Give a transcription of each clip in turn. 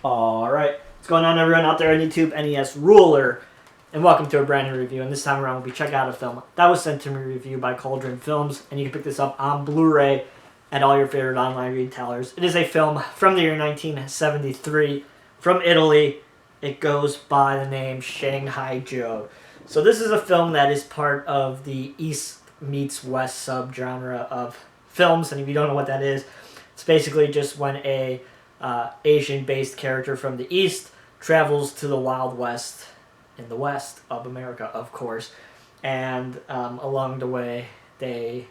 Alright, what's going on everyone out there on YouTube? NES Ruler, and welcome to a brand new review. And this time around we'll be checking out a film that was sent to me review by Cauldron Films, and you can pick this up on Blu-ray at all your favorite online retailers. It is a film from the year 1973 from Italy. It goes by the name Shanghai Joe. So this is a film that is part of the East meets West subgenre of films, and if you don't know what that is, it's basically just when a Asian-based character from the East travels to the Wild West in the West of America, of course. And along the way, they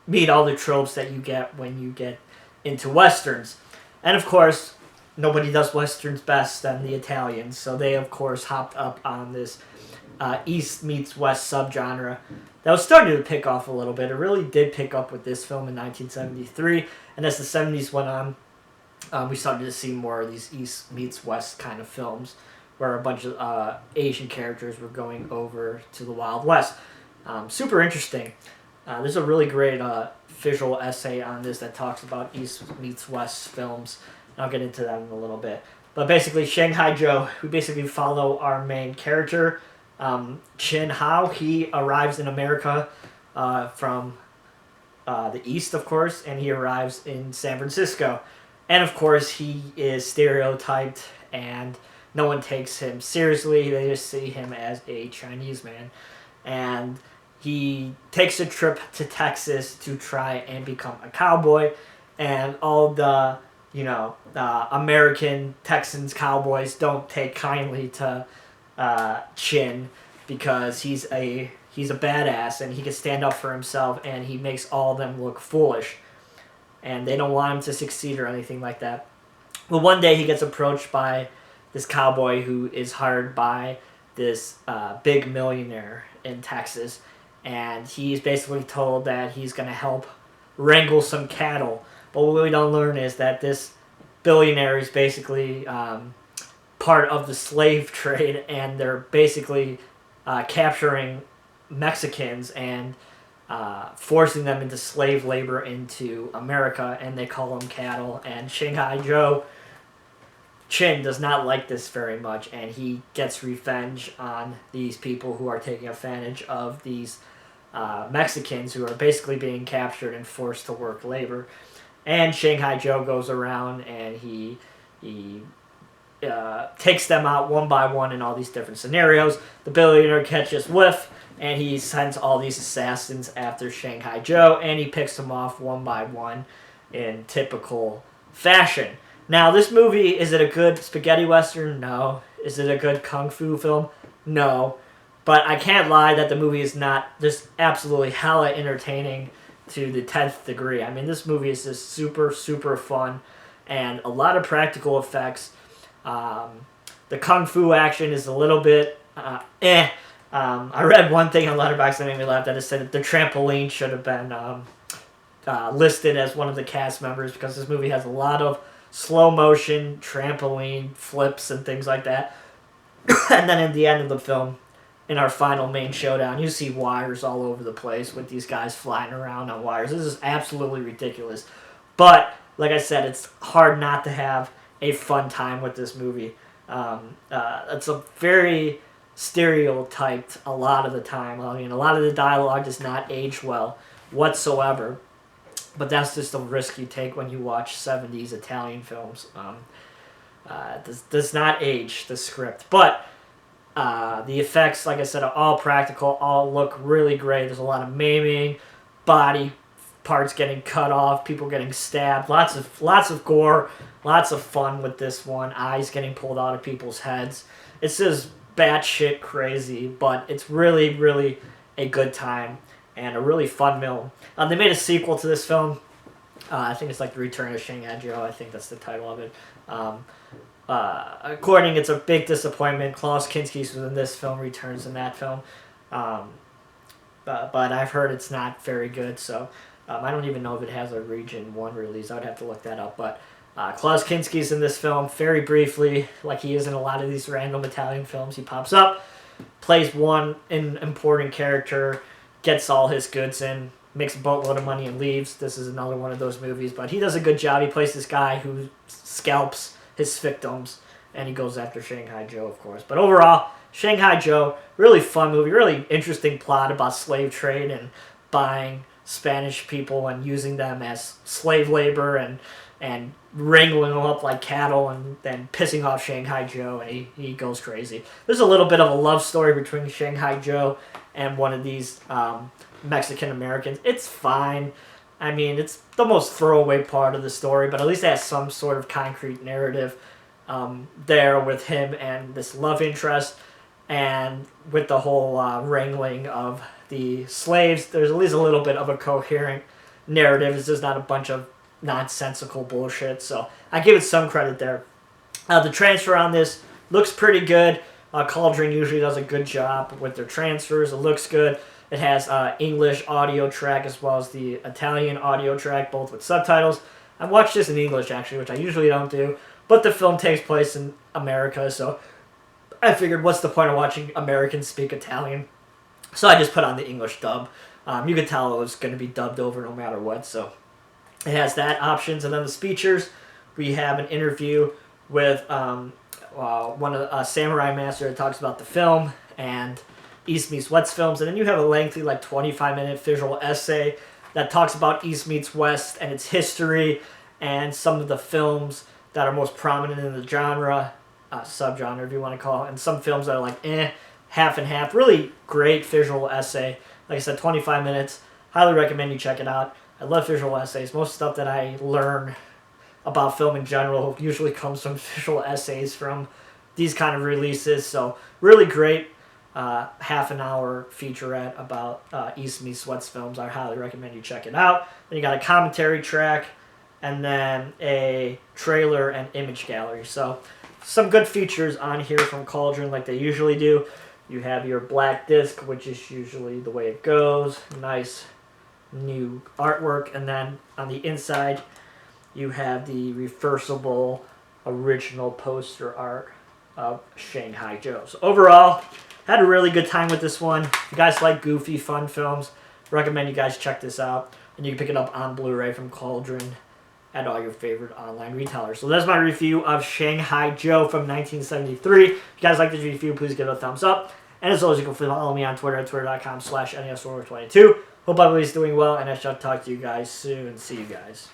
meet all the tropes that you get when you get into Westerns. And of course, nobody does Westerns best than the Italians. So they, of course, hopped up on this East meets West subgenre that was starting to pick off a little bit. It really did pick up with this film in 1973. And as the 70s went on, we started to see more of these East meets West kind of films where a bunch of Asian characters were going over to the Wild West. Super interesting. There's a really great visual essay on this that talks about East meets West films. And I'll get into that in a little bit. But basically, Shanghai Joe, we basically follow our main character, Chin Hao. He arrives in America from the East, of course, and he arrives in San Francisco. And of course, he is stereotyped, and no one takes him seriously. They just see him as a Chinese man. And he takes a trip to Texas to try and become a cowboy. And all the, American Texans cowboys don't take kindly to Chin because he's a badass and he can stand up for himself, and he makes all of them look foolish. And they don't want him to succeed or anything like that. Well, one day he gets approached by this cowboy who is hired by this big millionaire in Texas. And he's basically told that he's going to help wrangle some cattle. But what we don't learn is that this billionaire is basically part of the slave trade. And they're basically capturing Mexicans and forcing them into slave labor into America, and they call them cattle. And Shanghai Joe, Chin, does not like this very much, and he gets revenge on these people who are taking advantage of these Mexicans who are basically being captured and forced to work labor. And Shanghai Joe goes around and he takes them out one by one in all these different scenarios. The billionaire catches whiff, and he sends all these assassins after Shanghai Joe, and he picks them off one by one in typical fashion. Now, this movie, is it a good spaghetti western? No. Is it a good kung fu film? No. But I can't lie that the movie is not just absolutely hella entertaining to the 10th degree. I mean, this movie is just super, super fun, and a lot of practical effects. The kung fu action is a little bit I read one thing on Letterboxd that made me laugh, that it said that the trampoline should have been listed as one of the cast members, because this movie has a lot of slow motion trampoline flips and things like that. And then at the end of the film, in our final main showdown, you see wires all over the place with these guys flying around on wires. This is absolutely ridiculous. But, like I said, it's hard not to have a fun time with this movie. It's a very stereotyped a lot of the time. I mean, a lot of the dialogue does not age well whatsoever, but that's just a risk you take when you watch 70s Italian films. Does not age the script, but the effects, like I said, are all practical, all look really great. There's a lot of maiming, body parts getting cut off, people getting stabbed, lots of gore, lots of fun with this one, eyes getting pulled out of people's heads. It's just batshit crazy, but it's really, really a good time and a really fun film. They made a sequel to this film. I think it's like The Return of Shanghai Joe. I think that's the title of it. According, it's a big disappointment. Klaus Kinski's was in this film, returns in that film. But I've heard it's not very good, so I don't even know if it has a Region 1 release. I would have to look that up, but Klaus Kinski's in this film very briefly, like he is in a lot of these random Italian films. He pops up, plays one important character, gets all his goods in, makes a boatload of money and leaves. This is another one of those movies, but he does a good job. He plays this guy who scalps his victims, and he goes after Shanghai Joe, of course. But overall, Shanghai Joe, really fun movie, really interesting plot about slave trade and buying Spanish people and using them as slave labor and wrangling them up like cattle and then pissing off Shanghai Joe, and he goes crazy. There's a little bit of a love story between Shanghai Joe and one of these Mexican Americans. It's fine. I mean, it's the most throwaway part of the story, but at least it has some sort of concrete narrative there with him and this love interest, and with the whole wrangling of the slaves. There's at least a little bit of a coherent narrative. It's just not a bunch of nonsensical bullshit, so I give it some credit there. The transfer on this looks pretty good. Cauldron usually does a good job with their transfers. It looks good. It has English audio track as well as the Italian audio track, both with subtitles. I watched this in English, actually, which I usually don't do, but the film takes place in America, so I figured, what's the point of watching Americans speak Italian? So I just put on the English dub. You could tell it was going to be dubbed over no matter what, so it has that options. And then the speeches, we have an interview with one of the Samurai Master that talks about the film and East Meets West films, and then you have a lengthy, like 25-minute visual essay that talks about East Meets West and its history and some of the films that are most prominent in the genre, subgenre if you want to call it, and some films that are like half and half. Really great visual essay. Like I said, 25 minutes. Highly recommend you check it out. I love visual essays. Most stuff that I learn about film in general usually comes from visual essays from these kind of releases. So really great half an hour featurette about East Meets West films. I highly recommend you check it out. Then you got a commentary track and then a trailer and image gallery. So some good features on here from Cauldron like they usually do. You have your black disc, which is usually the way it goes. Nice new artwork. And then on the inside, you have the reversible original poster art of Shanghai Joe. So overall, had a really good time with this one. If you guys like goofy, fun films, recommend you guys check this out. And you can pick it up on Blu-ray from Cauldron at all your favorite online retailers. So that's my review of Shanghai Joe from 1973. If you guys like this review, please give it a thumbs up. And as always, you can follow me on Twitter at twitter.com/NESWar22. Hope everybody's doing well, and I shall talk to you guys soon. See you guys.